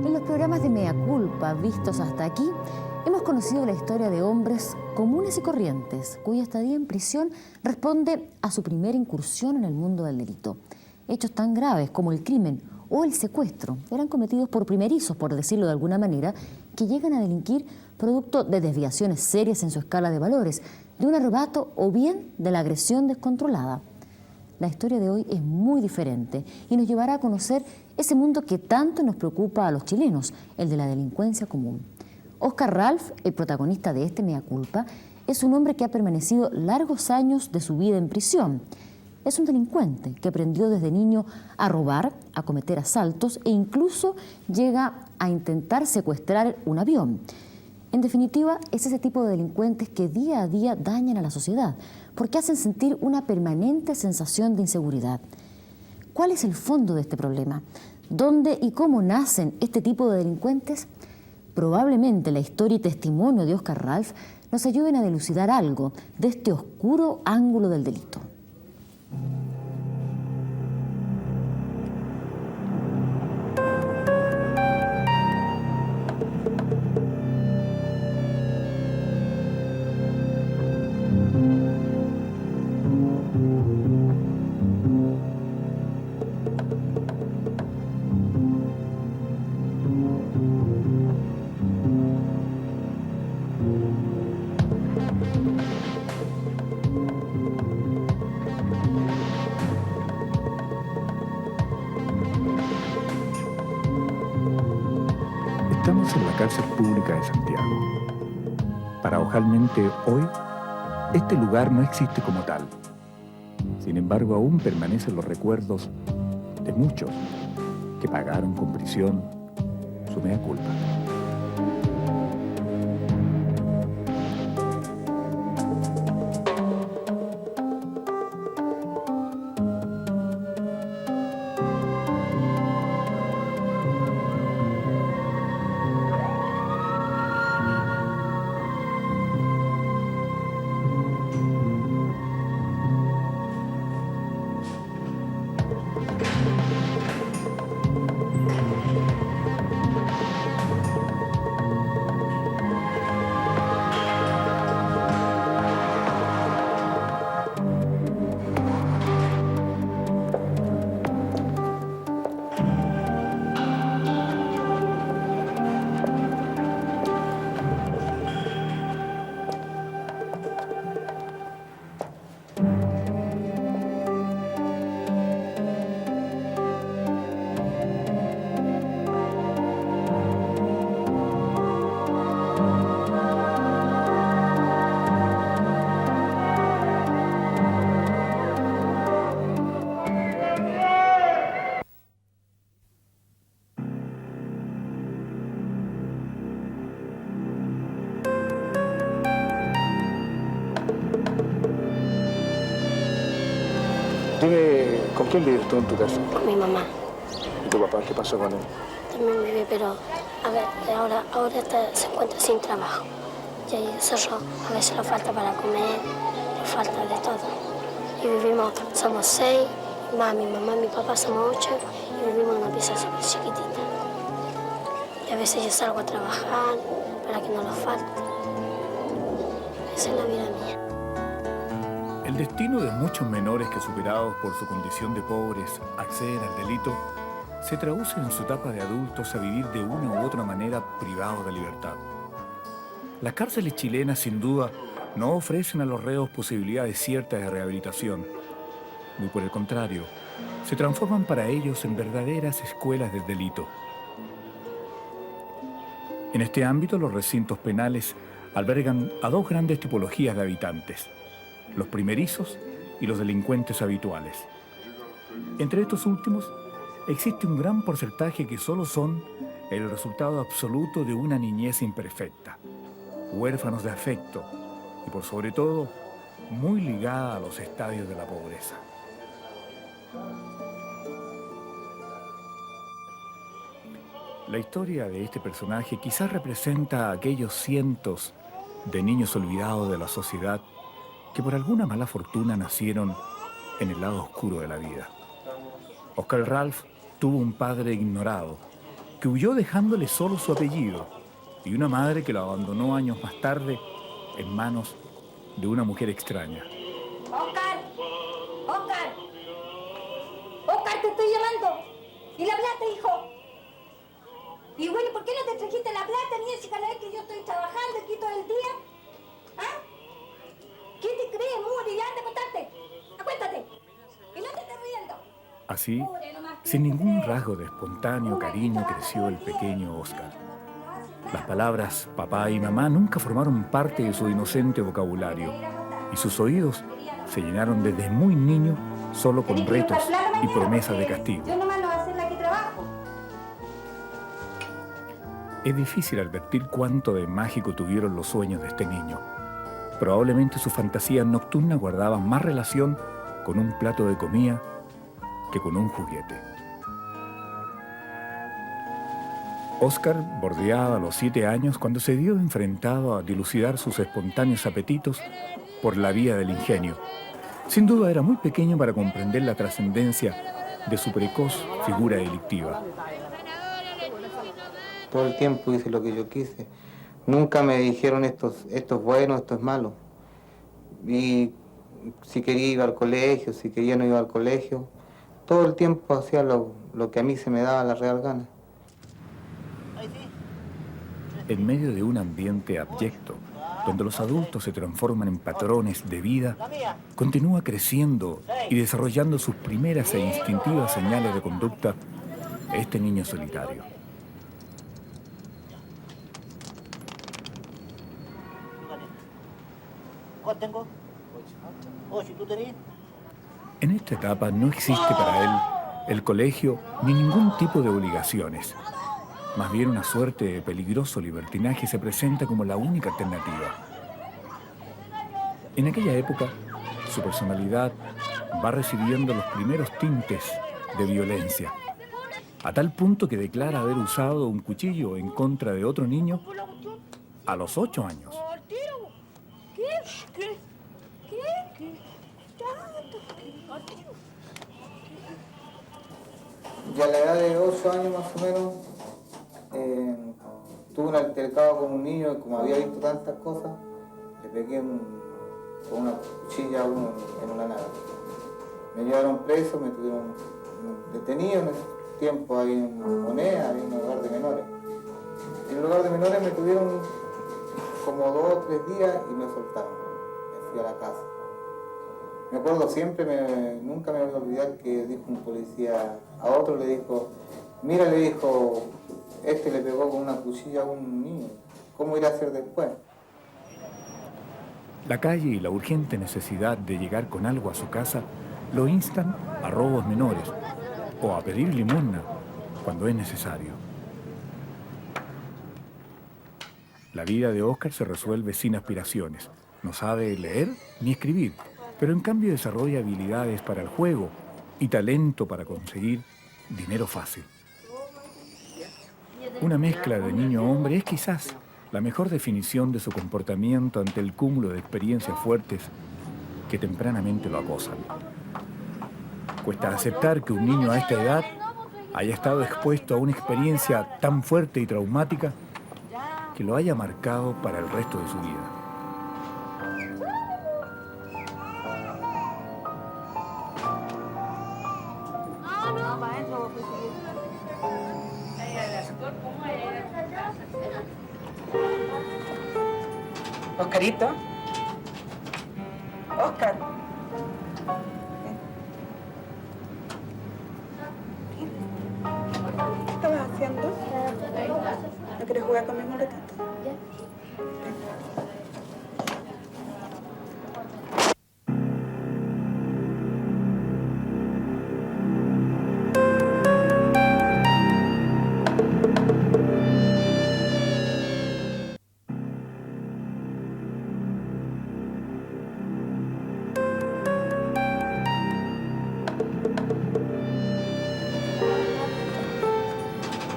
En los programas de Mea Culpa vistos hasta aquí, hemos conocido la historia de hombres comunes y corrientes, cuya estadía en prisión responde a su primera incursión en el mundo del delito. Hechos tan graves como el crimen o el secuestro eran cometidos por primerizos, por decirlo de alguna manera, que llegan a delinquir producto de desviaciones serias en su escala de valores, de un arrebato o bien de la agresión descontrolada. La historia de hoy es muy diferente y nos llevará a conocer ese mundo que tanto nos preocupa a los chilenos, el de la delincuencia común. Oscar Ralph, el protagonista de este Mea Culpa, es un hombre que ha permanecido largos años de su vida en prisión. Es un delincuente que aprendió desde niño a robar, a cometer asaltos e incluso llega a intentar secuestrar un avión. En definitiva, es ese tipo de delincuentes que día a día dañan a la sociedad porque hacen sentir una permanente sensación de inseguridad. ¿Cuál es el fondo de este problema? ¿Dónde y cómo nacen este tipo de delincuentes? Probablemente la historia y testimonio de Oscar Ralph nos ayuden a dilucidar algo de este oscuro ángulo del delito. Estamos en la cárcel pública de Santiago. Paradojalmente, hoy, este lugar no existe como tal. Sin embargo, aún permanecen los recuerdos de muchos que pagaron con prisión su mea culpa. Dime, ¿con quién vives tú en tu casa? Con mi mamá. ¿Y tu papá? ¿Qué pasó con él? También vive, pero a ver, se encuentra sin trabajo. Y ahí cerró. A veces le falta para comer, le falta de todo. Y vivimos, somos 6, mi mamá y mi papá somos 8, y vivimos en una pieza súper chiquitita. Y a veces yo salgo a trabajar para que no nos falte. Esa es la vida mía. El destino de muchos menores que, superados por su condición de pobres, acceden al delito, se traduce en su etapa de adultos a vivir de una u otra manera privados de libertad. Las cárceles chilenas, sin duda, no ofrecen a los reos posibilidades ciertas de rehabilitación. Muy por el contrario, se transforman para ellos en verdaderas escuelas del delito. En este ámbito, los recintos penales albergan a dos grandes tipologías de habitantes: los primerizos y los delincuentes habituales. Entre estos últimos, existe un gran porcentaje que solo son el resultado absoluto de una niñez imperfecta, huérfanos de afecto y, por sobre todo, muy ligada a los estadios de la pobreza. La historia de este personaje quizás representa a aquellos cientos de niños olvidados de la sociedad que por alguna mala fortuna nacieron en el lado oscuro de la vida. Oscar Ralph tuvo un padre ignorado que huyó dejándole solo su apellido, y una madre que lo abandonó años más tarde en manos de una mujer extraña. ¡Oscar! ¡Oscar! ¡Oscar, te estoy llamando! ¿Y la plata, hijo? Y bueno, ¿por qué no te trajiste la plata, niña, si cada vez que yo estoy trabajando aquí todo el día? ¿Ah? ¿Qué te crees, mugre? Ya, anda a acostarte. Acuéstate. Y no te estés riendo. Así, sin ningún rasgo de espontáneo cariño, creció el pequeño Oscar. Las palabras papá y mamá nunca formaron parte de su inocente vocabulario, y sus oídos se llenaron desde muy niño solo con retos y promesas de castigo. Yo nomás no voy a hacer la que trabajo. Es difícil advertir cuánto de mágico tuvieron los sueños de este niño. Probablemente sus fantasías nocturnas guardaban más relación con un plato de comida que con un juguete. Oscar bordeaba los 7 años cuando se vio enfrentado a dilucidar sus espontáneos apetitos por la vía del ingenio. Sin duda era muy pequeño para comprender la trascendencia de su precoz figura delictiva. Todo el tiempo hice lo que yo quise. Nunca me dijeron esto es bueno, esto es malo. Y si quería iba al colegio, si quería no iba al colegio. Todo el tiempo hacía lo que a mí se me daba la real gana. En medio de un ambiente abyecto, donde los adultos se transforman en patrones de vida, continúa creciendo y desarrollando sus primeras e instintivas señales de conducta este niño solitario. ¿Cuánto tengo? 8. ¿Y tú tenés? En esta etapa no existe para él el colegio ni ningún tipo de obligaciones. Más bien una suerte de peligroso libertinaje se presenta como la única alternativa. En aquella época, su personalidad va recibiendo los primeros tintes de violencia, a tal punto que declara haber usado un cuchillo en contra de otro niño a los 8 años. ¿Qué? Y a la edad de 8 años más o menos, tuve un altercado con un niño, y como había visto tantas cosas, le pegué con una cuchilla a uno en una nave. Me llevaron preso, me tuvieron detenido. En ese tiempo había en Moneda, había un hogar de menores. En el hogar de menores me tuvieron como 2 o 3 días y me soltaron. Me fui a la casa. Me acuerdo siempre, nunca me voy a olvidar que dijo un policía a otro, le dijo, mira, le dijo, este le pegó con una cuchilla a un niño, ¿cómo irá a hacer después? La calle y la urgente necesidad de llegar con algo a su casa lo instan a robos menores o a pedir limosna cuando es necesario. La vida de Oscar se resuelve sin aspiraciones. No sabe leer ni escribir, pero en cambio desarrolla habilidades para el juego y talento para conseguir dinero fácil. Una mezcla de niño-hombre es quizás la mejor definición de su comportamiento ante el cúmulo de experiencias fuertes que tempranamente lo acosan. Cuesta aceptar que un niño a esta edad haya estado expuesto a una experiencia tan fuerte y traumática que lo haya marcado para el resto de su vida. Oscarito. Oscar. ¿Qué estabas haciendo? ¿No quieres jugar conmigo un ratito?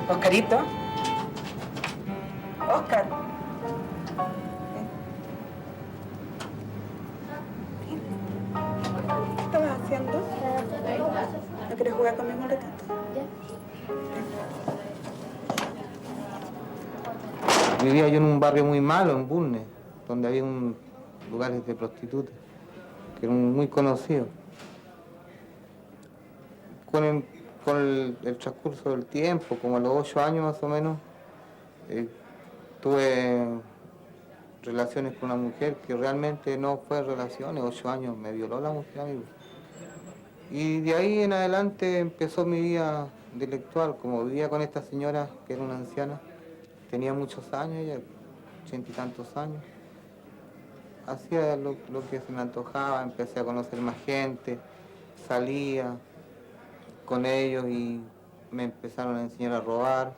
Oscarito. Oscar. ¿Qué estabas haciendo? ¿No quieres jugar conmigo un ratito? vivía yo en un barrio muy malo, en Bulnes, donde había lugares de prostitutas, que eran muy conocidos. Con el transcurso del tiempo, como a los 8 años más o menos, tuve relaciones con una mujer que realmente no fue relaciones, 8 años me violó la mujer, amigo. Y de ahí en adelante empezó mi vida intelectual, como vivía con esta señora que era una anciana, tenía muchos años, ella 80 y tantos años. Hacía lo que se me antojaba, empecé a conocer más gente, salía con ellos y me empezaron a enseñar a robar.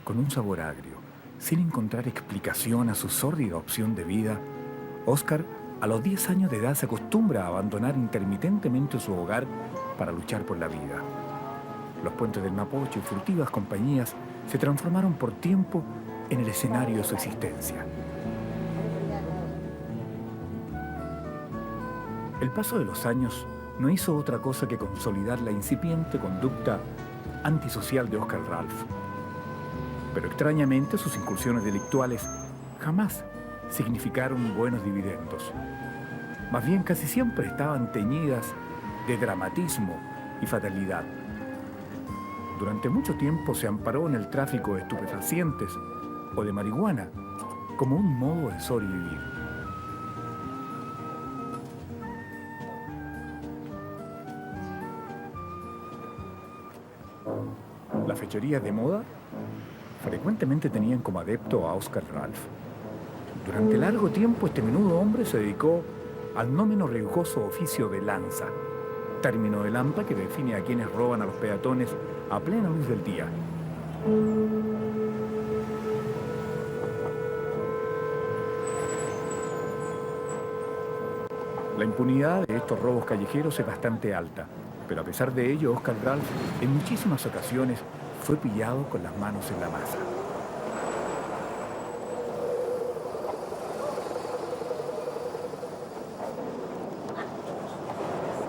Con un sabor agrio, sin encontrar explicación a su sórdida opción de vida, Óscar, a los 10 años de edad, se acostumbra a abandonar intermitentemente su hogar para luchar por la vida. Los puentes del Mapocho y furtivas compañías se transformaron por tiempo en el escenario de su existencia. El paso de los años no hizo otra cosa que consolidar la incipiente conducta antisocial de Óscar Ralph. Pero extrañamente sus incursiones delictuales jamás significaron buenos dividendos. Más bien casi siempre estaban teñidas de dramatismo y fatalidad. Durante mucho tiempo se amparó en el tráfico de estupefacientes o de marihuana como un modo de sobrevivir. Las fechorías de moda frecuentemente tenían como adepto a Óscar Ralph. Durante largo tiempo este menudo hombre se dedicó al no menos riesgoso oficio de lanza, término de lampa que define a quienes roban a los peatones a plena luz del día. La impunidad de estos robos callejeros es bastante alta, pero a pesar de ello, Óscar Ralph en muchísimas ocasiones fue pillado con las manos en la masa.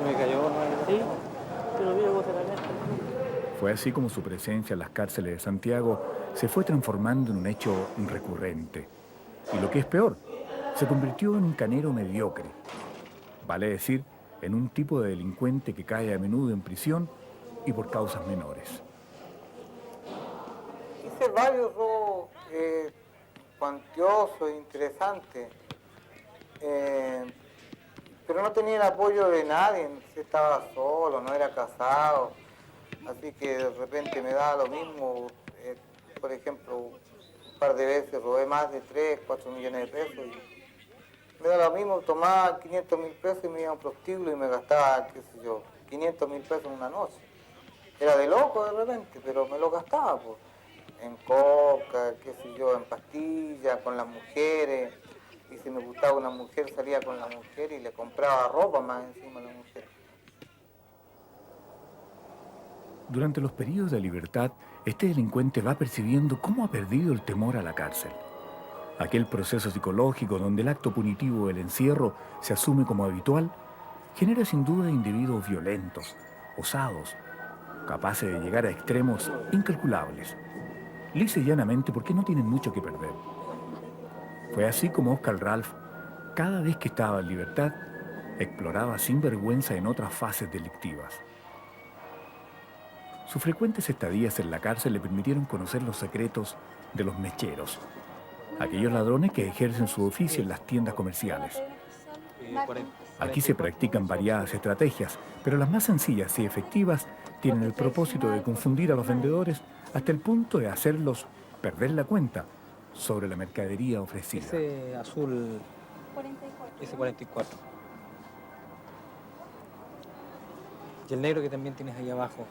Me cayó, ¿no? Sí, pero mira vos también. Fue así como su presencia en las cárceles de Santiago se fue transformando en un hecho recurrente. Y lo que es peor, se convirtió en un canero mediocre. Vale decir, en un tipo de delincuente que cae a menudo en prisión y por causas menores. Hice varios robos cuantiosos, interesantes, pero no tenía el apoyo de nadie, estaba solo, no era casado, así que de repente me daba lo mismo. Por ejemplo, un par de veces robé más de 3, 4 millones de pesos y me daba lo mismo, tomaba 500.000 pesos y me iba a un prostíbulo y me gastaba, qué sé yo, 500.000 pesos en una noche. Era de loco de repente, pero me lo gastaba, pues. En coca, qué sé yo, en pastillas, con las mujeres. Y si me gustaba una mujer, salía con la mujer y le compraba ropa más encima a la mujer. Durante los periodos de libertad, este delincuente va percibiendo cómo ha perdido el temor a la cárcel. Aquel proceso psicológico donde el acto punitivo del encierro se asume como habitual, genera sin duda individuos violentos, osados, capaces de llegar a extremos incalculables. Lisa y llanamente porque no tienen mucho que perder. Fue así como Óscar Ralph, cada vez que estaba en libertad, exploraba sin vergüenza en otras fases delictivas. Sus frecuentes estadías en la cárcel le permitieron conocer los secretos de los mecheros, aquellos ladrones que ejercen su oficio en las tiendas comerciales. Aquí se practican variadas estrategias, pero las más sencillas y efectivas tienen el propósito de confundir a los vendedores hasta el punto de hacerlos perder la cuenta sobre la mercadería ofrecida. Ese azul, ese 44. Y el negro que también tienes ahí abajo,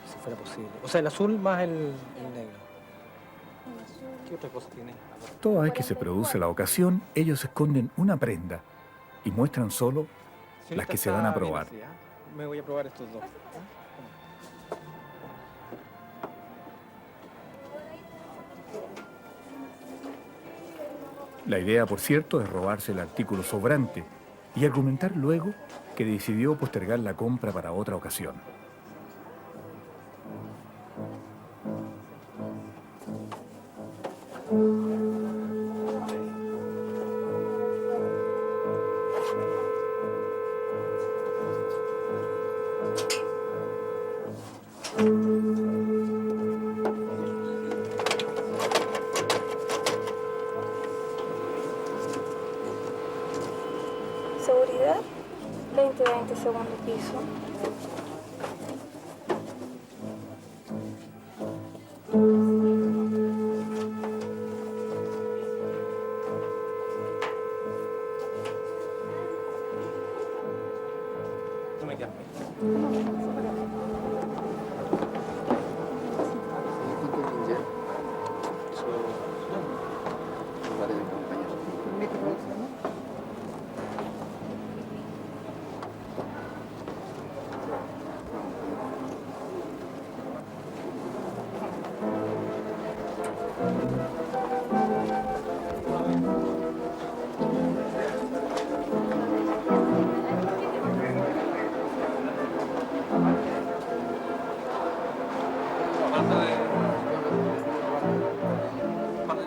si fuera posible. O sea, el azul más el negro. ¿Qué otra cosa tienes? Toda vez que se produce la ocasión, ellos esconden una prenda y muestran solo las que se van a probar. Así, ¿eh? Me voy a probar estos dos. La idea, por cierto, es robarse el artículo sobrante y argumentar luego que decidió postergar la compra para otra ocasión. Seguridad, 20, segundo piso. No me quedas.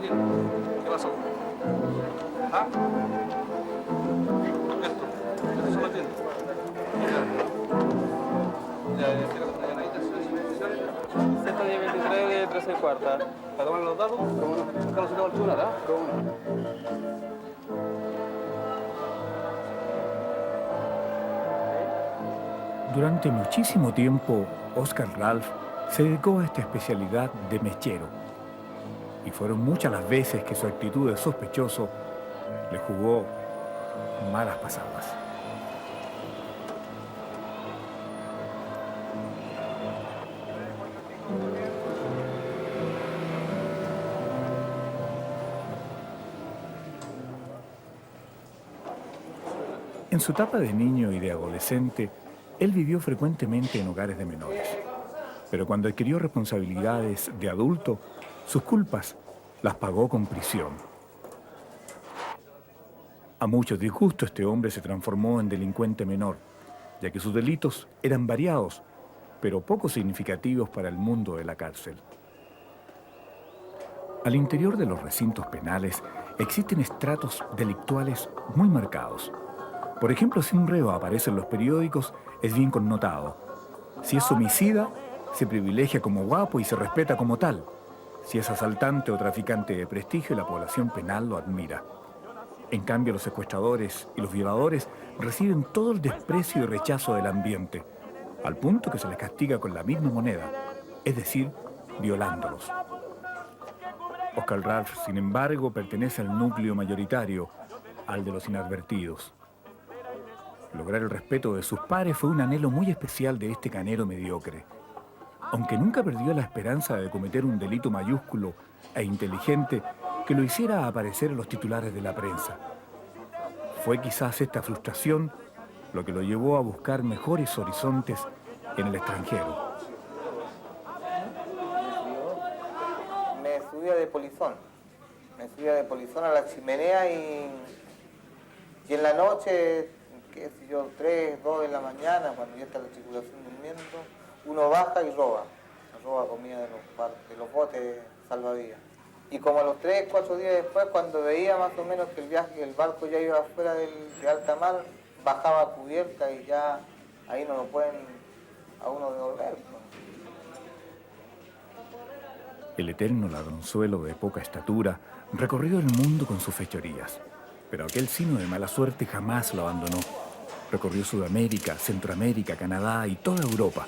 ¿Qué pasó? ¿Ah? Esto. Eso se mantiene. Esta de 23 de 13 cuarta. ¿Para tomar los datos? ¿Cómo no? Acá no se toma el titular, ¿ah? ¿Cómo no? Durante muchísimo tiempo, Oscar Ralph se dedicó a esta especialidad de mechero. Y fueron muchas las veces que su actitud de sospechoso le jugó malas pasadas. En su etapa de niño y de adolescente, él vivió frecuentemente en hogares de menores. Pero cuando adquirió responsabilidades de adulto, sus culpas las pagó con prisión. A muchos disgusto, este hombre se transformó en delincuente menor, ya que sus delitos eran variados, pero poco significativos para el mundo de la cárcel. Al interior de los recintos penales existen estratos delictuales muy marcados. Por ejemplo, si un reo aparece en los periódicos, es bien connotado. Si es homicida, se privilegia como guapo y se respeta como tal. Si es asaltante o traficante de prestigio, la población penal lo admira. En cambio, los secuestradores y los violadores reciben todo el desprecio y rechazo del ambiente, al punto que se les castiga con la misma moneda, es decir, violándolos. Oscar Ralph, sin embargo, pertenece al núcleo mayoritario, al de los inadvertidos. Lograr el respeto de sus pares fue un anhelo muy especial de este canero mediocre. Aunque nunca perdió la esperanza de cometer un delito mayúsculo e inteligente que lo hiciera aparecer en los titulares de la prensa. Fue quizás esta frustración lo que lo llevó a buscar mejores horizontes en el extranjero. Me subía de polizón. Me subía de polizón a la chimenea y en la noche, qué sé yo, 3, 2 de la mañana, cuando ya está la tripulación durmiendo, uno baja y roba comida de los botes salvavidas. Y como a los 3, 4 días después, cuando veía más o menos que el barco ya iba afuera de alta mar, bajaba a cubierta y ya ahí no lo pueden a uno devolver. El eterno ladronzuelo de poca estatura recorrió el mundo con sus fechorías, pero aquel sino de mala suerte jamás lo abandonó. Recorrió Sudamérica, Centroamérica, Canadá y toda Europa.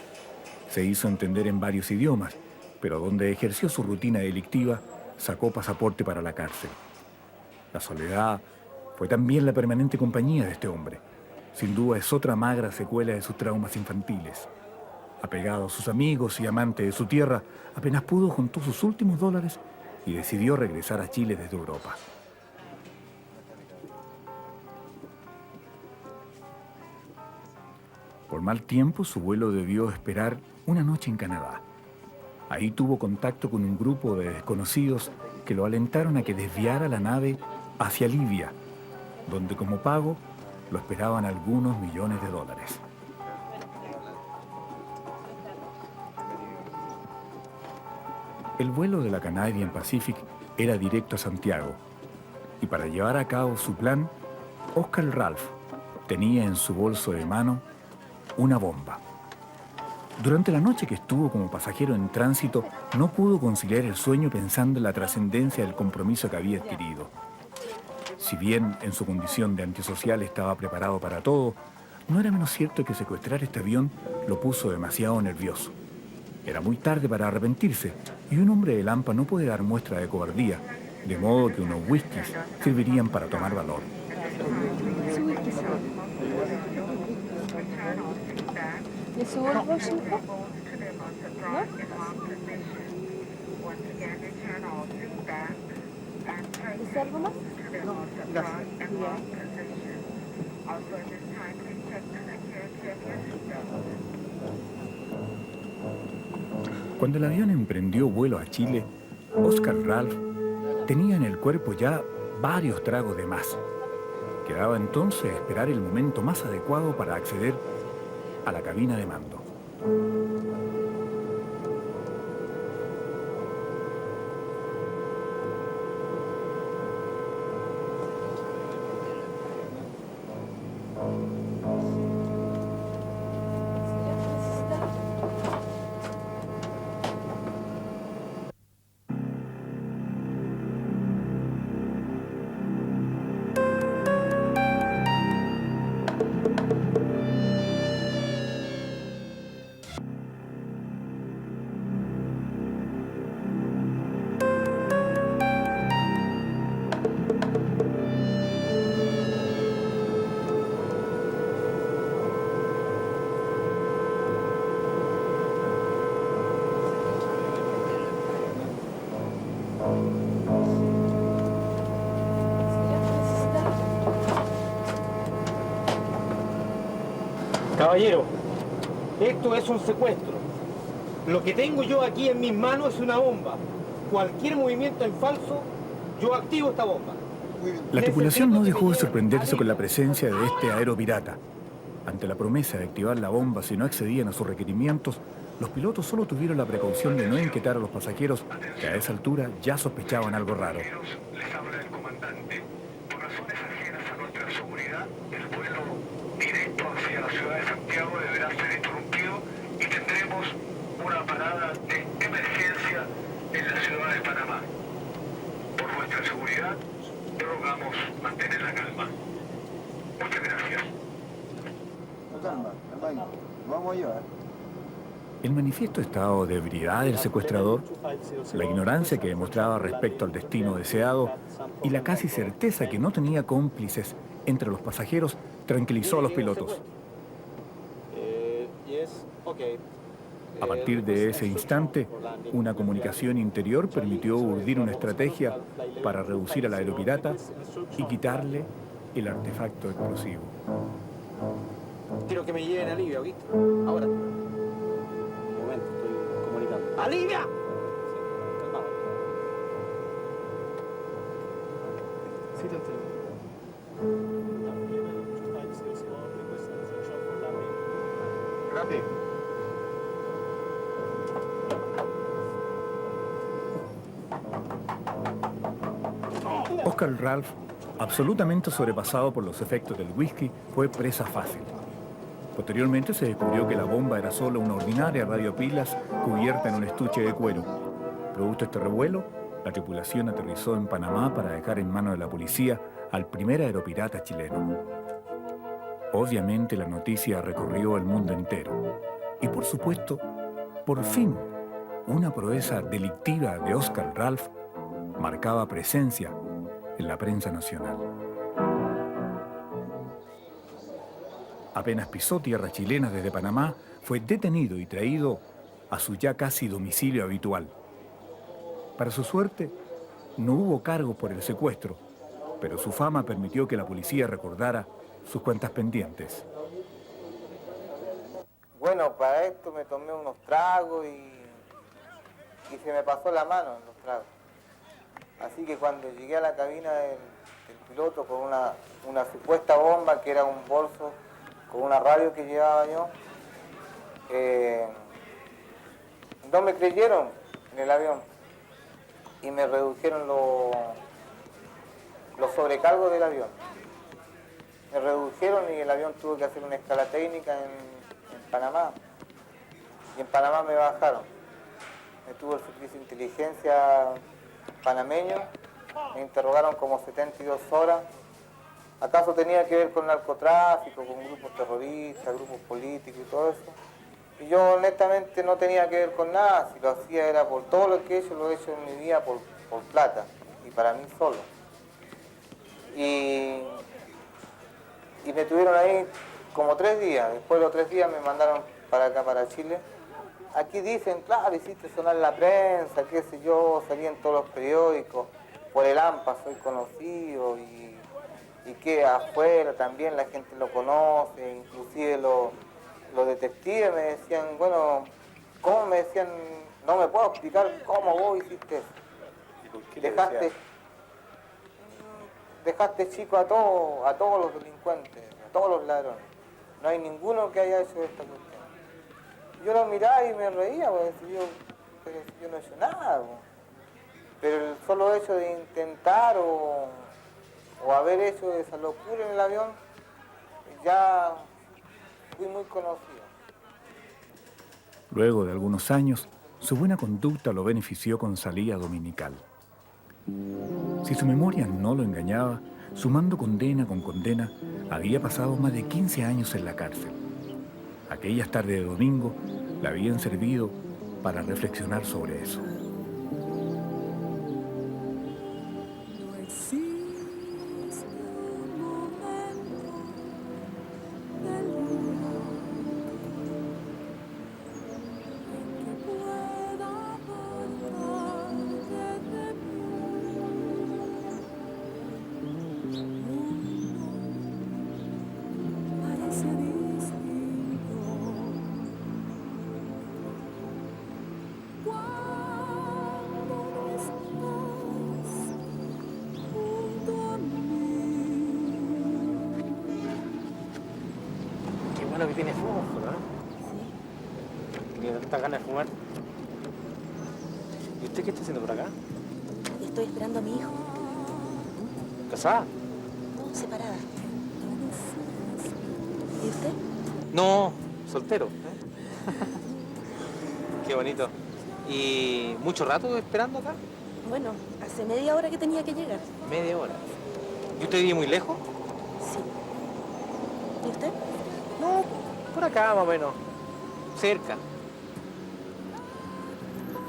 Se hizo entender en varios idiomas, pero donde ejerció su rutina delictiva, sacó pasaporte para la cárcel. La soledad fue también la permanente compañía de este hombre. Sin duda es otra magra secuela de sus traumas infantiles. Apegado a sus amigos y amante de su tierra, apenas pudo juntó sus últimos dólares y decidió regresar a Chile desde Europa. Por mal tiempo, su vuelo debió esperar una noche en Canadá. Ahí tuvo contacto con un grupo de desconocidos que lo alentaron a que desviara la nave hacia Libia, donde como pago lo esperaban algunos millones de dólares. El vuelo de la Canadian Pacific era directo a Santiago, y para llevar a cabo su plan, Oscar Ralph tenía en su bolso de mano una bomba. Durante la noche que estuvo como pasajero en tránsito, no pudo conciliar el sueño pensando en la trascendencia del compromiso que había adquirido. Si bien en su condición de antisocial estaba preparado para todo, no era menos cierto que secuestrar este avión lo puso demasiado nervioso. Era muy tarde para arrepentirse, y un hombre de Lampa no puede dar muestra de cobardía, de modo que unos whiskies servirían para tomar valor. ¿Le subo el bolso? ¿No? ¿Dice algo más? No, gracias. Cuando el avión emprendió vuelo a Chile, Oscar Ralph tenía en el cuerpo ya varios tragos de más. Quedaba entonces esperar el momento más adecuado para acceder a la cabina de mando. Caballero, esto es un secuestro. Lo que tengo yo aquí en mis manos es una bomba. Cualquier movimiento en falso, yo activo esta bomba. La tripulación no dejó de sorprenderse con la presencia de este aeropirata. Ante la promesa de activar la bomba si no accedían a sus requerimientos, los pilotos solo tuvieron la precaución de no inquietar a los pasajeros, que a esa altura ya sospechaban algo raro. Les habla el comandante. Por razones ajenas a nuestra seguridad, el vuelo directo hacia la ciudad de Santiago deberá ser interrumpido y tendremos una parada de emergencia en la ciudad de Panamá. Por nuestra seguridad, te rogamos mantener la calma. Muchas gracias. Calma, calma, vamos a llevar. El manifiesto estado de ebriedad del secuestrador, la ignorancia que demostraba respecto al destino deseado y la casi certeza que no tenía cómplices entre los pasajeros tranquilizó a los pilotos. A partir de ese instante, una comunicación interior permitió urdir una estrategia para reducir al aeropirata y quitarle el artefacto explosivo. Quiero que me lleven a Libia, ¿oíste? Ahora. Un momento, estoy comunicando. ¡A Libia! Sí, calmado. Sí, te entiendo. Rápido. Oscar Ralph, absolutamente sobrepasado por los efectos del whisky, fue presa fácil. Posteriormente se descubrió que la bomba era solo una ordinaria radiopilas cubierta en un estuche de cuero. Producto de este revuelo, la tripulación aterrizó en Panamá para dejar en manos de la policía al primer aeropirata chileno. Obviamente la noticia recorrió el mundo entero. Y por supuesto, por fin, una proeza delictiva de Oscar Ralph marcaba presencia en la prensa nacional. Apenas pisó tierra chilena desde Panamá, fue detenido y traído a su ya casi domicilio habitual. Para su suerte, no hubo cargos por el secuestro, pero su fama permitió que la policía recordara sus cuentas pendientes. Bueno, para esto me tomé unos tragos y se me pasó la mano en los tragos. Así que cuando llegué a la cabina del piloto con una supuesta bomba, que era un bolso con una radio que llevaba yo, no me creyeron en el avión. y me redujeron los sobrecargos del avión. Me redujeron y el avión tuvo que hacer una escala técnica en Panamá. Y en Panamá me bajaron. Me tuvo el servicio de inteligencia panameño, me interrogaron como 72 horas. ¿Acaso tenía que ver con narcotráfico, con grupos terroristas, grupos políticos y todo eso? Y yo honestamente no tenía que ver con nada, si lo hacía era por todo lo que he hecho, lo he hecho en mi vida por plata y para mí solo. Y me tuvieron ahí como 3 días, después de los 3 días me mandaron para acá, para Chile. Aquí dicen, claro, hiciste sonar la prensa, qué sé yo, salí en todos los periódicos, por el AMPA soy conocido y que afuera también la gente lo conoce, inclusive los detectives me decían, bueno, ¿cómo me decían? No me puedo explicar cómo vos hiciste eso. ¿Y por qué le decían? Dejaste chico a todos los delincuentes, a todos los ladrones. No hay ninguno que haya hecho esta cuestión. Yo lo miraba y me reía, porque yo no he hecho nada. Pero el solo hecho de intentar o haber hecho esa locura en el avión, ya fui muy conocido. Luego de algunos años, su buena conducta lo benefició con salida dominical. Si su memoria no lo engañaba, sumando condena con condena, había pasado más de 15 años en la cárcel. Aquellas tardes de domingo le habían servido para reflexionar sobre eso. Bueno, que tiene fósforo, ¿eh? Sí. Tiene tantas ganas de fumar. ¿Y usted qué está haciendo por acá? Estoy esperando a mi hijo. ¿Casada? No, separada. ¿Y usted? No, soltero. Qué bonito. ¿Y mucho rato esperando acá? Bueno, hace media hora que tenía que llegar. Media hora. ¿Y usted vive muy lejos? Sí. ¿Y usted? No, por acá más o menos. Cerca.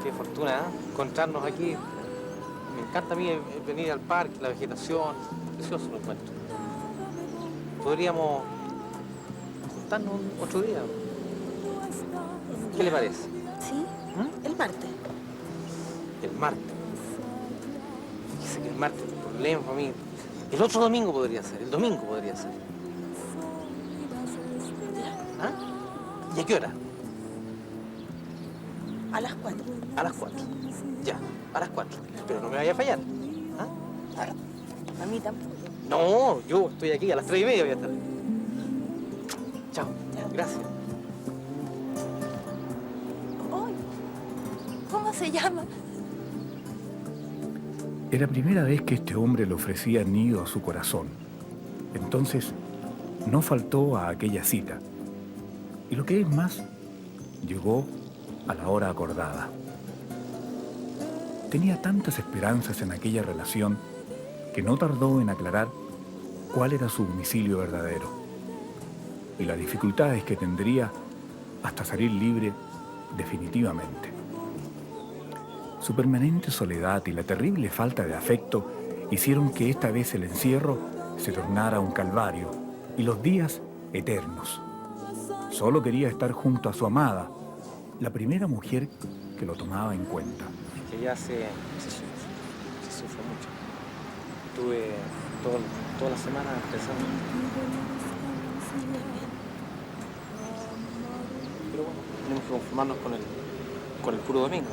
Qué fortuna, ¿eh? Encontrarnos aquí. Me encanta a mí venir al parque, la vegetación. Precioso lo encuentro. Podríamos juntarnos otro día. ¿Qué le parece? Sí, el martes. El martes. Fíjese que el martes es un problema para mí. El otro domingo podría ser, el domingo podría ser. ¿Ah? ¿Y a qué hora? A las 4. A las 4. Ya, a las 4. Pero no me vaya a fallar. ¿Ah? A mí tampoco. No, yo estoy aquí, a las 3:30 voy a estar. Chao. Gracias. Ay, ¿cómo se llama? Era la primera vez que este hombre le ofrecía nido a su corazón. Entonces, no faltó a aquella cita. Y lo que es más, llegó a la hora acordada. Tenía tantas esperanzas en aquella relación que no tardó en aclarar cuál era su domicilio verdadero y las dificultades que tendría hasta salir libre definitivamente. Su permanente soledad y la terrible falta de afecto hicieron que esta vez el encierro se tornara un calvario y los días eternos. Solo quería estar junto a su amada, la primera mujer que lo tomaba en cuenta. Que ya se sufre mucho. Estuve toda la semana pensando. Pero bueno, tenemos que conformarnos con el puro domingo.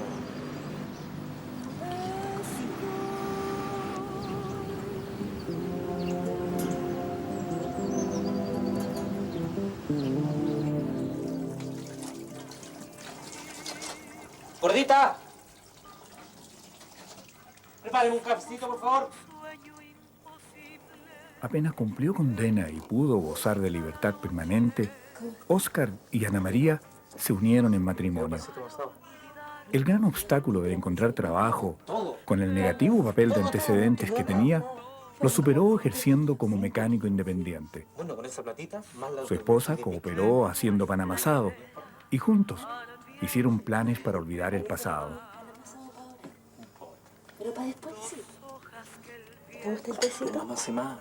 ¡Gordita! Prepáreme un cafecito, por favor. Apenas cumplió condena y pudo gozar de libertad permanente, Óscar y Ana María se unieron en matrimonio. El gran obstáculo de encontrar trabajo, con el negativo papel de antecedentes que tenía, lo superó ejerciendo como mecánico independiente. Bueno, con esa platita, más la... Su esposa cooperó haciendo pan amasado y juntos hicieron planes para olvidar el pasado. Pero para después sí. ¿Te gusta el tecito? No más y más,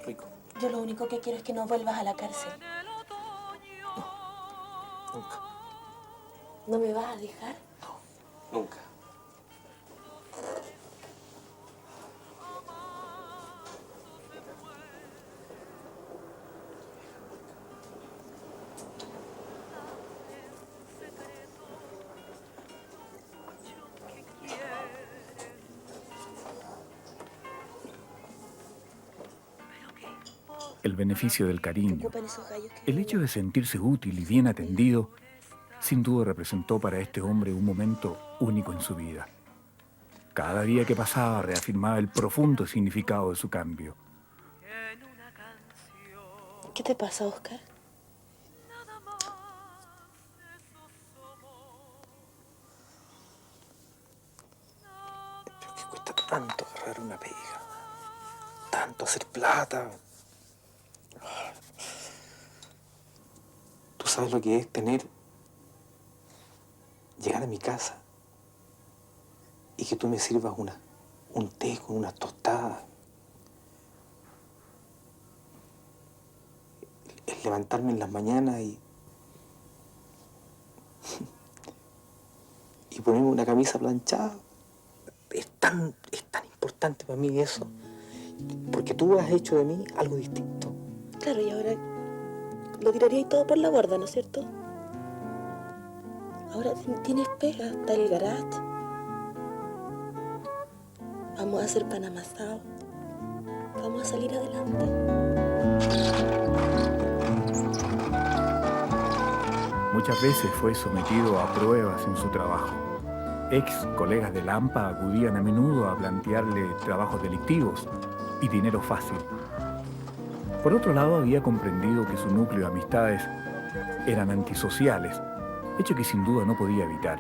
rico. Yo lo único que quiero es que no vuelvas a la cárcel. Nunca. ¿No me vas a dejar? Nunca. El beneficio del cariño, Ocupan esos gallos que... el hecho de sentirse útil y bien atendido, sin duda representó para este hombre un momento único en su vida. Cada día que pasaba reafirmaba el profundo significado de su cambio. ¿Qué te pasa, Óscar? Pero que cuesta tanto agarrar una pega. Tanto hacer plata. ¿Tú sabes lo que es llegar a mi casa y que tú me sirvas un té con unas tostadas? Es levantarme en las mañanas y ponerme una camisa planchada. Es tan importante para mí eso, porque tú has hecho de mí algo distinto. Claro, y ahora lo tiraríais todo por la borda, ¿no es cierto? Ahora tienes pega, está el garage. Vamos a hacer pan amasado. Vamos a salir adelante. Muchas veces fue sometido a pruebas en su trabajo. Ex colegas de Lampa acudían a menudo a plantearle trabajos delictivos y dinero fácil. Por otro lado, había comprendido que su núcleo de amistades eran antisociales, hecho que sin duda no podía evitar.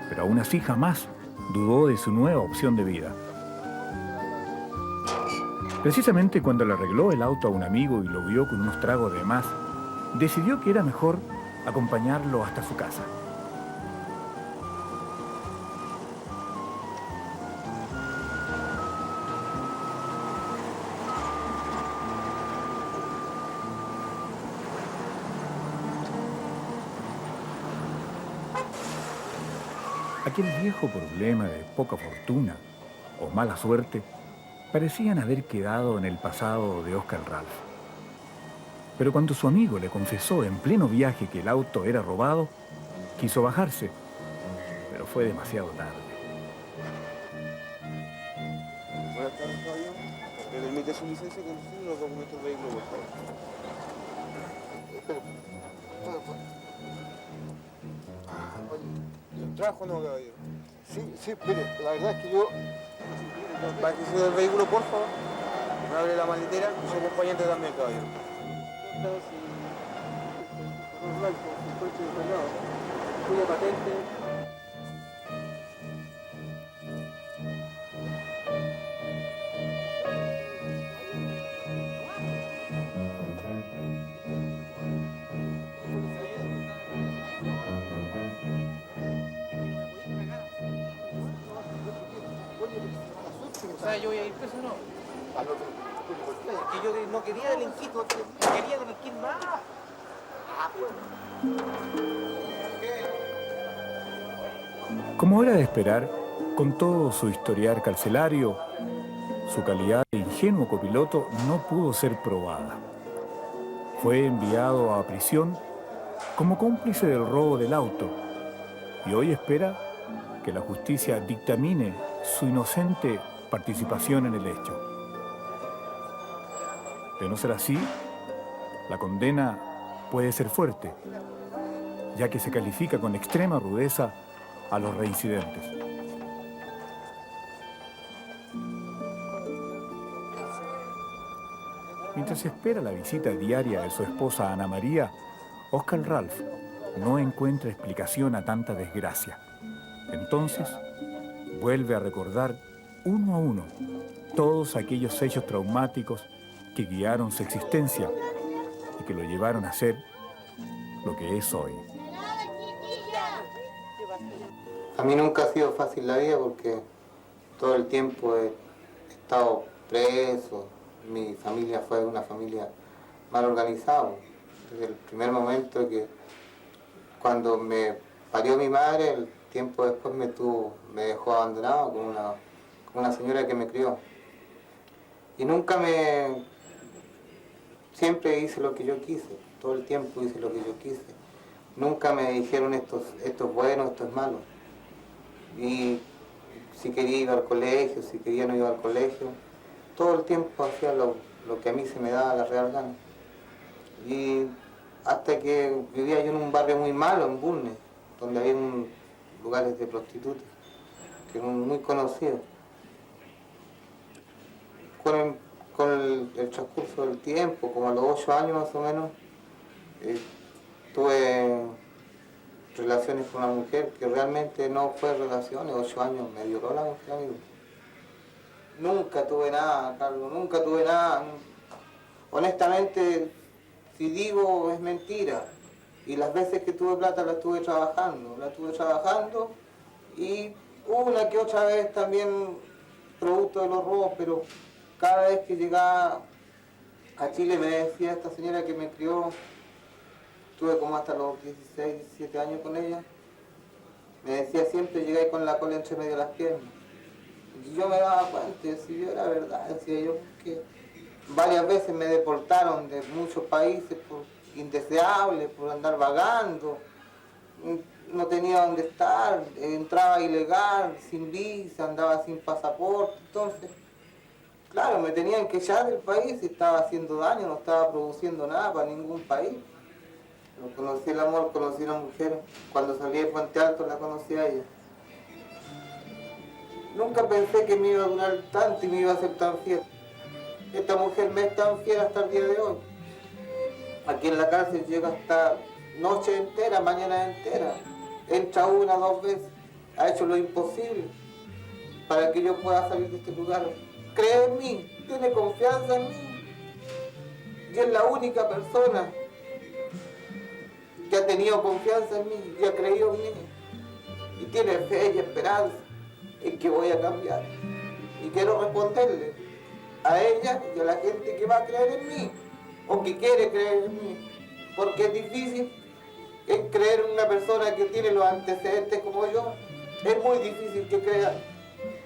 Pero aún así jamás dudó de su nueva opción de vida. Precisamente cuando le arregló el auto a un amigo y lo vio con unos tragos de más, decidió que era mejor acompañarlo hasta su casa. Aquel viejo problema de poca fortuna o mala suerte parecían haber quedado en el pasado de Óscar Ralph. Pero cuando su amigo le confesó en pleno viaje que el auto era robado, quiso bajarse, pero fue demasiado tarde. Buenas tardes, caballero. ¿Me permite su licencia de conducir y los documentos del vehículo, por favor? Espera. ¿Trabajo o no, caballero? Sí, espere. La verdad es que yo... Bájese del vehículo, por favor. Me abre la maletera y su acompañante también, caballero. Cuya patente... Yo voy a ir preso, ¿no? Que yo no quería delinquir, quería delinquir más. Como era de esperar, con todo su historial carcelario, su calidad de ingenuo copiloto no pudo ser probada. Fue enviado a prisión como cómplice del robo del auto y hoy espera que la justicia dictamine su inocente participación en el hecho. De no ser así, la condena puede ser fuerte, ya que se califica con extrema rudeza a los reincidentes. Mientras espera la visita diaria de su esposa Ana María, Oscar Ralph no encuentra explicación a tanta desgracia. Entonces, vuelve a recordar uno a uno todos aquellos hechos traumáticos que guiaron su existencia y que lo llevaron a ser lo que es hoy. A mí nunca ha sido fácil la vida porque todo el tiempo he estado preso. Mi familia fue una familia mal organizada. Desde el primer momento que cuando me parió mi madre, el tiempo después me dejó abandonado con una señora que me crió. Y siempre hice lo que yo quise, todo el tiempo hice lo que yo quise. Nunca me dijeron esto es bueno, esto es malo. Y si quería ir al colegio, si quería no iba al colegio, todo el tiempo hacía lo que a mí se me daba la real gana. Y hasta que vivía yo en un barrio muy malo, en Bulnes, donde había lugares de prostitutas, que eran muy conocidos. Con el transcurso del tiempo, como a los 8 años más o menos, tuve relaciones con una mujer que realmente no fue relaciones, 8 años me violó la mujer, amigo. Nunca tuve nada, Carlos, nunca tuve nada. Honestamente, si digo es mentira. Y las veces que tuve plata la estuve trabajando y una que otra vez también producto de los robos, pero cada vez que llegaba a Chile me decía esta señora que me crió, tuve como hasta los 16, 17 años con ella, me decía siempre llegáis con la cola entre medio de las piernas. Y yo me daba cuenta, si yo era verdad, decía yo, que varias veces me deportaron de muchos países por indeseable, por andar vagando, no tenía dónde estar, entraba ilegal, sin visa, andaba sin pasaporte, entonces, claro, me tenían que echar del país y estaba haciendo daño, no estaba produciendo nada para ningún país. No conocí el amor, conocí a una mujer, cuando salí de Puente Alto la conocí a ella. Nunca pensé que me iba a durar tanto y me iba a ser tan fiel. Esta mujer me es tan fiel hasta el día de hoy. Aquí en la cárcel llega hasta noche entera, mañana entera. Entra 1 o 2 veces. Ha hecho lo imposible para que yo pueda salir de este lugar. Cree en mí, tiene confianza en mí. Y es la única persona que ha tenido confianza en mí y ha creído en mí. Y tiene fe y esperanza en que voy a cambiar. Y quiero responderle a ella y a la gente que va a creer en mí o que quiere creer en mí, porque es difícil creer en una persona que tiene los antecedentes como yo. Es muy difícil que crean,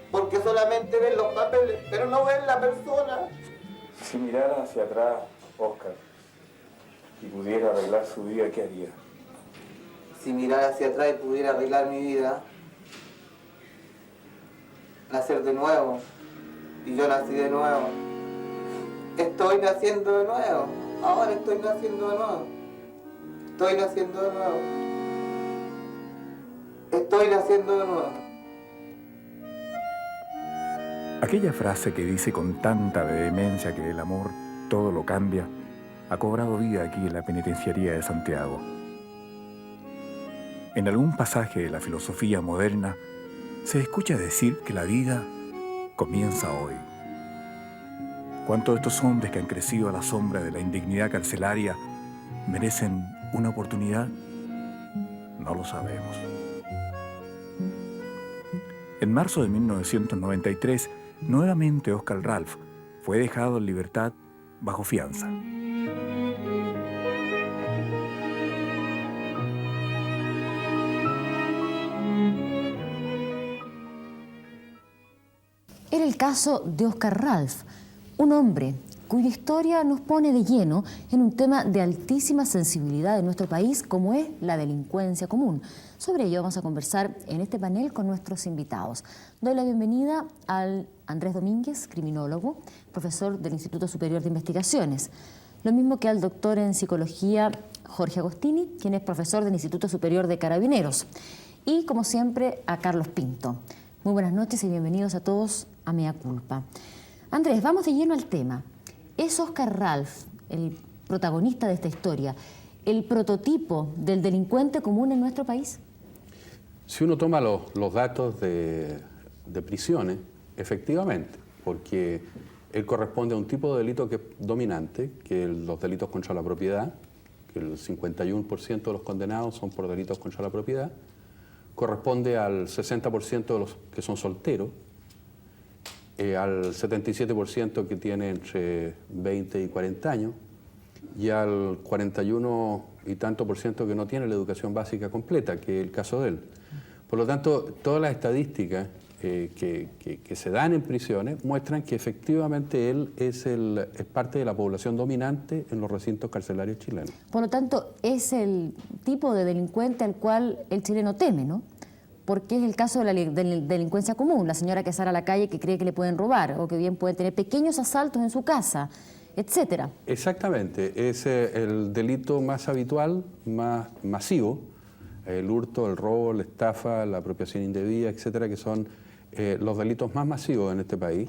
porque solamente ven los papeles, pero no ven la persona. Si mirara hacia atrás, Oscar, y pudiera arreglar su vida, ¿qué haría? Si mirara hacia atrás y pudiera arreglar mi vida, nacer de nuevo. Y yo nací de nuevo. Estoy naciendo de nuevo. Ahora estoy naciendo de nuevo. Estoy naciendo de nuevo. Estoy naciendo de nuevo. Aquella frase que dice con tanta vehemencia que el amor todo lo cambia, ha cobrado vida aquí en la penitenciaría de Santiago. En algún pasaje de la filosofía moderna se escucha decir que la vida comienza hoy. ¿Cuántos de estos hombres que han crecido a la sombra de la indignidad carcelaria merecen una oportunidad? No lo sabemos. En marzo de 1993, nuevamente Oscar Ralph fue dejado en libertad bajo fianza. Era el caso de Oscar Ralph, un hombre cuya historia nos pone de lleno en un tema de altísima sensibilidad de nuestro país, como es la delincuencia común. Sobre ello vamos a conversar en este panel con nuestros invitados. Doy la bienvenida al Andrés Domínguez, criminólogo, profesor del Instituto Superior de Investigaciones. Lo mismo que al doctor en psicología Jorge Agostini, quien es profesor del Instituto Superior de Carabineros. Y, como siempre, a Carlos Pinto. Muy buenas noches y bienvenidos a todos a Mea Culpa. Andrés, vamos de lleno al tema. ¿Es Oscar Ralph, el protagonista de esta historia, el prototipo del delincuente común en nuestro país? Si uno toma los datos de prisiones, efectivamente, porque él corresponde a un tipo de delito que es dominante, que es los delitos contra la propiedad, que el 51% de los condenados son por delitos contra la propiedad, corresponde al 60% de los que son solteros, al 77% que tiene entre 20 y 40 años, y al 41 y tanto por ciento que no tiene la educación básica completa, que es el caso de él. Por lo tanto, todas las estadísticas que se dan en prisiones muestran que efectivamente él es parte de la población dominante en los recintos carcelarios chilenos. Por lo tanto, es el tipo de delincuente al cual el chileno teme, ¿no? Porque es el caso de la delincuencia común, la señora que sale a la calle que cree que le pueden robar o que bien puede tener pequeños asaltos en su casa, etcétera. Exactamente, es el delito más habitual, más masivo, el hurto, el robo, la estafa, la apropiación indebida, etcétera, que son los delitos más masivos en este país,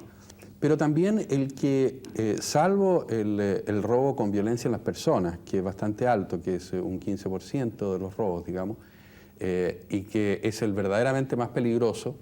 pero también el que, salvo el robo con violencia en las personas, que es bastante alto, que es un 15% de los robos, digamos, y que es el verdaderamente más peligroso,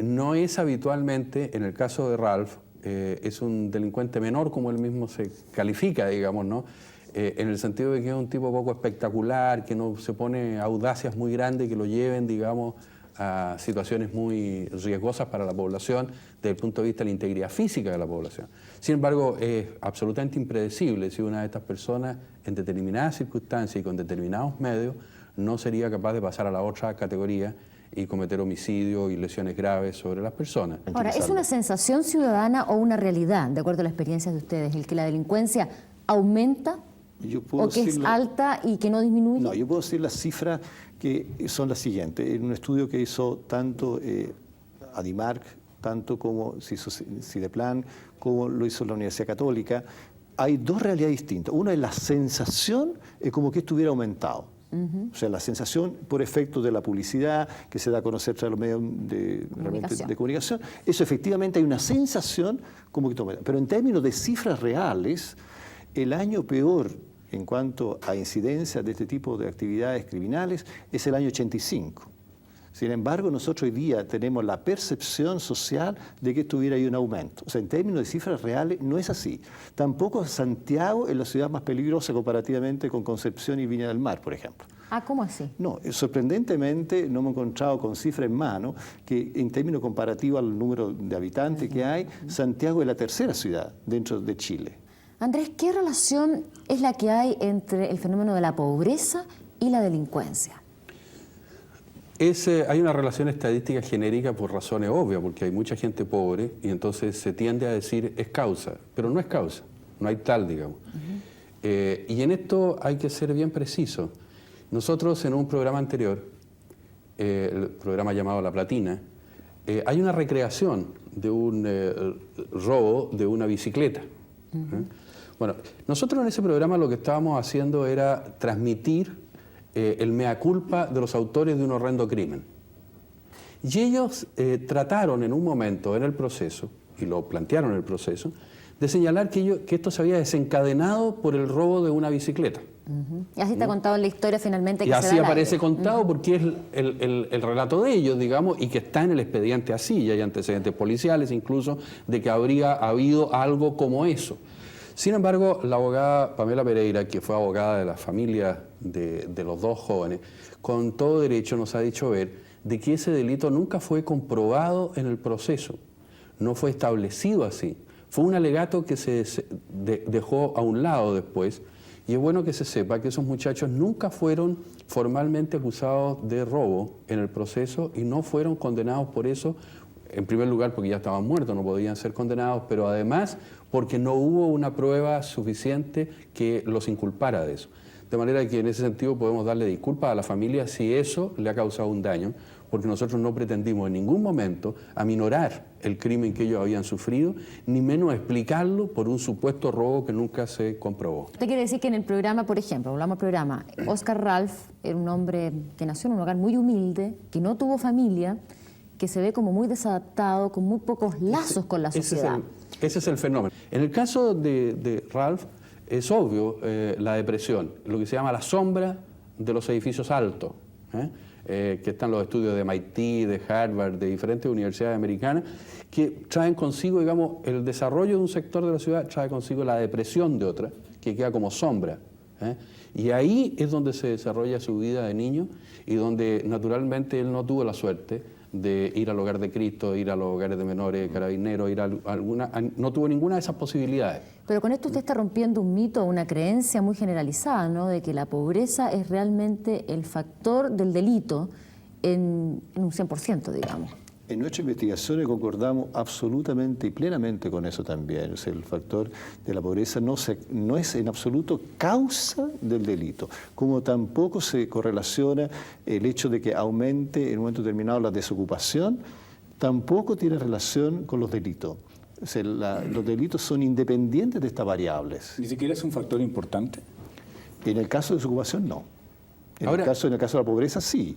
no es habitualmente, en el caso de Ralph, es un delincuente menor, como él mismo se califica, digamos, ¿no? En el sentido de que es un tipo poco espectacular, que no se pone audacias muy grandes que lo lleven, digamos, a situaciones muy riesgosas para la población desde el punto de vista de la integridad física de la población. Sin embargo, es absolutamente impredecible si una de estas personas, en determinadas circunstancias y con determinados medios, no sería capaz de pasar a la otra categoría y cometer homicidio y lesiones graves sobre las personas. Ahora, ¿es una sensación ciudadana o una realidad, de acuerdo a la experiencia de ustedes, el que la delincuencia aumenta o que es alta y que no disminuye? No, yo puedo decir las cifras que son las siguientes. En un estudio que hizo tanto Adimark, tanto como se hizo Cideplan, como lo hizo la Universidad Católica, hay dos realidades distintas. Una es la sensación, es como que estuviera aumentado. O sea, la sensación por efecto de la publicidad que se da a conocer tras los medios de comunicación, eso efectivamente hay una sensación como que toma. Pero en términos de cifras reales, el año peor en cuanto a incidencia de este tipo de actividades criminales es el año 85. Sin embargo, nosotros hoy día tenemos la percepción social de que estuviera ahí un aumento. O sea, en términos de cifras reales no es así. Tampoco Santiago es la ciudad más peligrosa comparativamente con Concepción y Viña del Mar, por ejemplo. Ah, ¿cómo así? No, sorprendentemente no hemos encontrado con cifras en mano que en términos comparativos al número de habitantes que hay, Santiago es la tercera ciudad dentro de Chile. Andrés, ¿qué relación es la que hay entre el fenómeno de la pobreza y la delincuencia? Hay una relación estadística genérica por razones obvias, porque hay mucha gente pobre y entonces se tiende a decir es causa, pero no es causa, no hay tal, digamos. Y en esto hay que ser bien preciso. Nosotros en un programa anterior, el programa llamado La Platina, hay una recreación de un robo de una bicicleta. Bueno, nosotros en ese programa lo que estábamos haciendo era transmitir el mea culpa de los autores de un horrendo crimen. Y ellos trataron en un momento en el proceso, y lo plantearon en el proceso, de señalar que esto se había desencadenado por el robo de una bicicleta. Y así está contado en la historia finalmente que y se así da aparece contado porque es el relato de ellos, digamos, y que está en el expediente así, y hay antecedentes policiales incluso de que habría habido algo como eso. Sin embargo, la abogada Pamela Pereira, que fue abogada de la familia de los dos jóvenes, con todo derecho nos ha dicho ver de que ese delito nunca fue comprobado en el proceso, no fue establecido así. Fue un alegato que se dejó a un lado después, y es bueno que se sepa que esos muchachos nunca fueron formalmente acusados de robo en el proceso y no fueron condenados por eso, en primer lugar porque ya estaban muertos, no podían ser condenados, pero además porque no hubo una prueba suficiente que los inculpara de eso. De manera que en ese sentido podemos darle disculpas a la familia si eso le ha causado un daño, porque nosotros no pretendimos en ningún momento aminorar el crimen que ellos habían sufrido, ni menos explicarlo por un supuesto robo que nunca se comprobó. Usted quiere decir que en el programa, por ejemplo, hablamos del programa, Oscar Ralph era un hombre que nació en un hogar muy humilde, que no tuvo familia, que se ve como muy desadaptado, con muy pocos lazos con la sociedad. Ese es el fenómeno. En el caso de Ralph, es obvio la depresión, lo que se llama la sombra de los edificios altos, que están los estudios de MIT, de Harvard, de diferentes universidades americanas, que traen consigo, digamos, el desarrollo de un sector de la ciudad, trae consigo la depresión de otra, que queda como sombra. Y ahí es donde se desarrolla su vida de niño y donde naturalmente él no tuvo la suerte de ir al Hogar de Cristo, ir a los hogares de menores, carabineros, ir a alguna, no tuvo ninguna de esas posibilidades. Pero con esto usted está rompiendo un mito, una creencia muy generalizada, ¿no?, de que la pobreza es realmente el factor del delito en un 100%, digamos. En nuestra investigación concordamos absolutamente y plenamente con eso también. O sea, el factor de la pobreza no es en absoluto causa del delito, como tampoco se correlaciona el hecho de que aumente en un momento determinado la desocupación, tampoco tiene relación con los delitos. O sea, los delitos son independientes de estas variables. ¿Ni siquiera es un factor importante? En el caso de desocupación, no. En el caso de la pobreza, sí.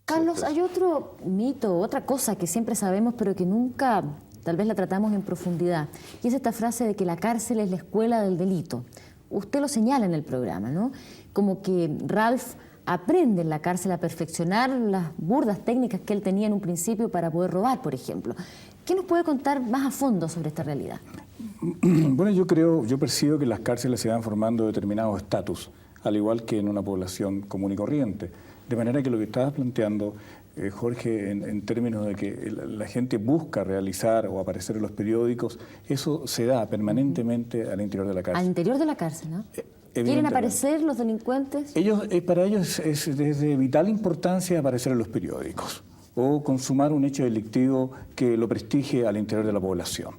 Carlos, hay otro mito, otra cosa que siempre sabemos, pero que nunca tal vez la tratamos en profundidad, y es esta frase de que la cárcel es la escuela del delito. Usted lo señala en el programa, ¿no? Como que Ralph aprende en la cárcel a perfeccionar las burdas técnicas que él tenía en un principio para poder robar, por ejemplo. ¿Qué nos puede contar más a fondo sobre esta realidad? Bueno, yo percibo que en las cárceles se van formando determinados estatus, al igual que en una población común y corriente. De manera que lo que estabas planteando, Jorge, en términos de que la gente busca realizar o aparecer en los periódicos, eso se da permanentemente al interior de la cárcel. Al interior de la cárcel, ¿no? ¿Quieren aparecer los delincuentes? Para ellos es de vital importancia aparecer en los periódicos o consumar un hecho delictivo que lo prestigie al interior de la población.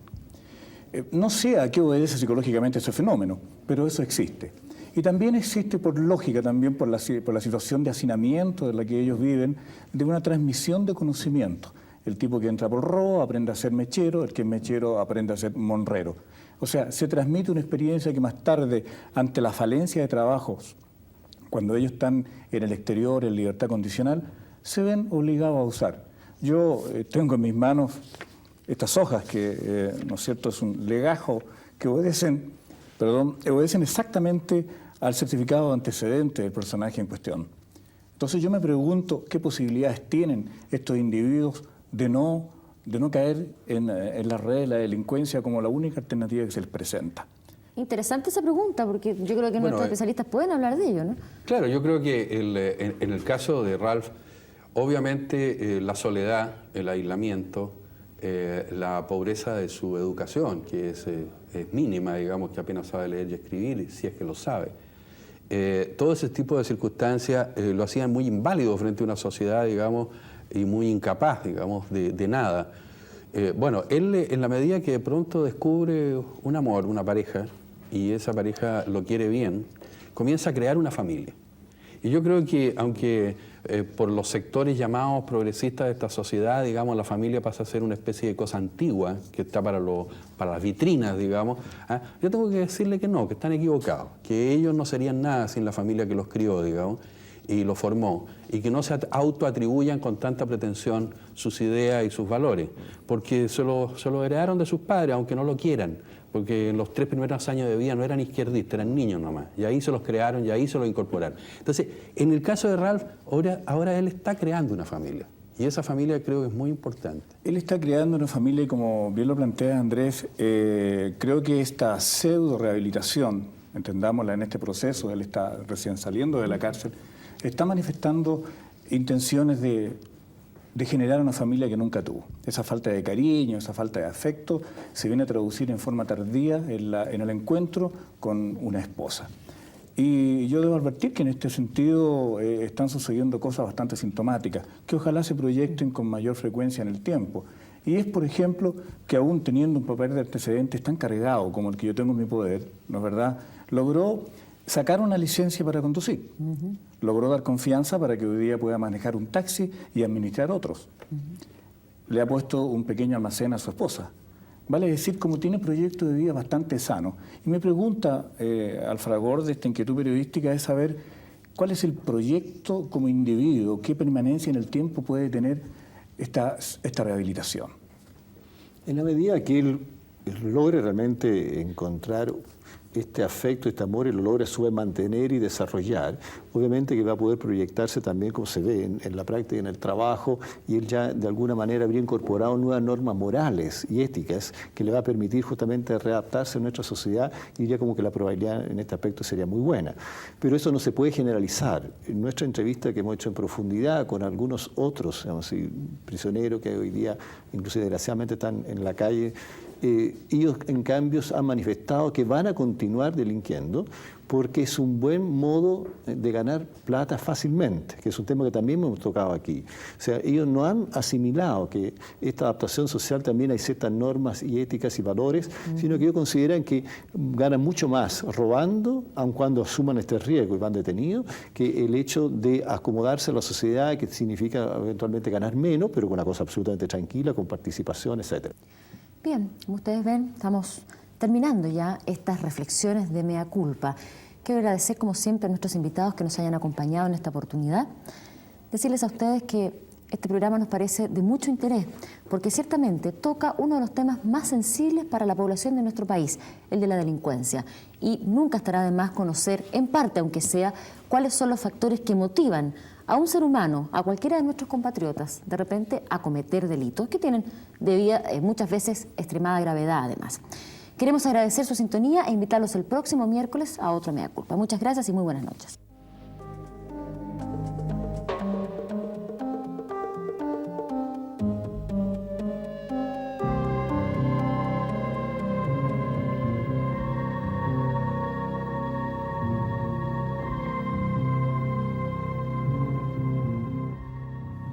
No sé a qué obedece psicológicamente ese fenómeno, pero eso existe. Y también existe por lógica, también por la situación de hacinamiento en la que ellos viven, de una transmisión de conocimiento. El tipo que entra por robo aprende a ser mechero, el que es mechero aprende a ser monrero. O sea, se transmite una experiencia que más tarde, ante la falencia de trabajos, cuando ellos están en el exterior, en libertad condicional, se ven obligados a usar. Yo tengo en mis manos estas hojas que, ¿no es cierto?, es un legajo que obedecen exactamente al certificado de antecedente del personaje en cuestión. Entonces yo me pregunto qué posibilidades tienen estos individuos de no caer en la red de la delincuencia como la única alternativa que se les presenta. Interesante esa pregunta, porque yo creo que nuestros especialistas pueden hablar de ello, ¿no? Claro, yo creo que en el caso de Ralph, obviamente la soledad, el aislamiento, la pobreza de su educación, que es mínima, digamos, que apenas sabe leer y escribir, si es que lo sabe. Todo ese tipo de circunstancias lo hacían muy inválido frente a una sociedad, digamos, y muy incapaz, digamos, de nada. Bueno, él en la medida que de pronto descubre un amor, una pareja, y esa pareja lo quiere bien, comienza a crear una familia. Y yo creo que, aunque por los sectores llamados progresistas de esta sociedad, digamos, la familia pasa a ser una especie de cosa antigua, que está para las vitrinas, digamos, yo tengo que decirle que no, que están equivocados, que ellos no serían nada sin la familia que los crió, digamos, y los formó, y que no se autoatribuyan con tanta pretensión sus ideas y sus valores, porque se lo heredaron de sus padres, aunque no lo quieran, porque en los 3 primeros años de vida no eran izquierdistas, eran niños nomás, y ahí se los crearon y ahí se los incorporaron. Entonces, en el caso de Ralph, ahora él está creando una familia, y esa familia creo que es muy importante. Él está creando una familia y, como bien lo plantea Andrés, creo que esta pseudo-rehabilitación, entendámosla en este proceso, él está recién saliendo de la cárcel, está manifestando intenciones de generar una familia que nunca tuvo. Esa falta de cariño, esa falta de afecto, se viene a traducir en forma tardía en el encuentro con una esposa. Y yo debo advertir que en este sentido están sucediendo cosas bastante sintomáticas, que ojalá se proyecten con mayor frecuencia en el tiempo. Y es, por ejemplo, que aún teniendo un papel de antecedentes tan cargado como el que yo tengo en mi poder, ¿no es verdad?, logró sacar una licencia para conducir. Logró dar confianza para que hoy día pueda manejar un taxi y administrar otros. Le ha puesto un pequeño almacén a su esposa. Vale decir, como tiene proyecto de vida bastante sano. Y mi pregunta, al fragor de esta inquietud periodística, es saber cuál es el proyecto como individuo, qué permanencia en el tiempo puede tener esta rehabilitación. En la medida que él logre realmente encontrar este afecto, este amor, y lo logra a su vez mantener y desarrollar, obviamente que va a poder proyectarse también, como se ve en la práctica, en el trabajo, y él ya de alguna manera habría incorporado nuevas normas morales y éticas que le va a permitir justamente readaptarse a nuestra sociedad, y diría como que la probabilidad en este aspecto sería muy buena. Pero eso no se puede generalizar. En nuestra entrevista que hemos hecho en profundidad con algunos otros, digamos así, prisioneros que hoy día, incluso desgraciadamente, están en la calle, ellos en cambio han manifestado que van a continuar delinquiendo porque es un buen modo de ganar plata fácilmente, que es un tema que también hemos tocado aquí. O sea, ellos no han asimilado que esta adaptación social también hay ciertas normas y éticas y valores, sino que ellos consideran que ganan mucho más robando, aun cuando asuman este riesgo y van detenidos, que el hecho de acomodarse a la sociedad, que significa eventualmente ganar menos, pero con una cosa absolutamente tranquila, con participación, etcétera. Bien, como ustedes ven, estamos terminando ya estas reflexiones de Mea Culpa. Quiero agradecer, como siempre, a nuestros invitados que nos hayan acompañado en esta oportunidad. Decirles a ustedes que este programa nos parece de mucho interés, porque ciertamente toca uno de los temas más sensibles para la población de nuestro país, el de la delincuencia. Y nunca estará de más conocer, en parte aunque sea, cuáles son los factores que motivan a un ser humano, a cualquiera de nuestros compatriotas, de repente a cometer delitos que tienen muchas veces extremada gravedad además. Queremos agradecer su sintonía e invitarlos el próximo miércoles a otro Mea Culpa. Muchas gracias y muy buenas noches.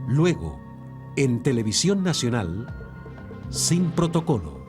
Luego, en Televisión Nacional, Sin Protocolo.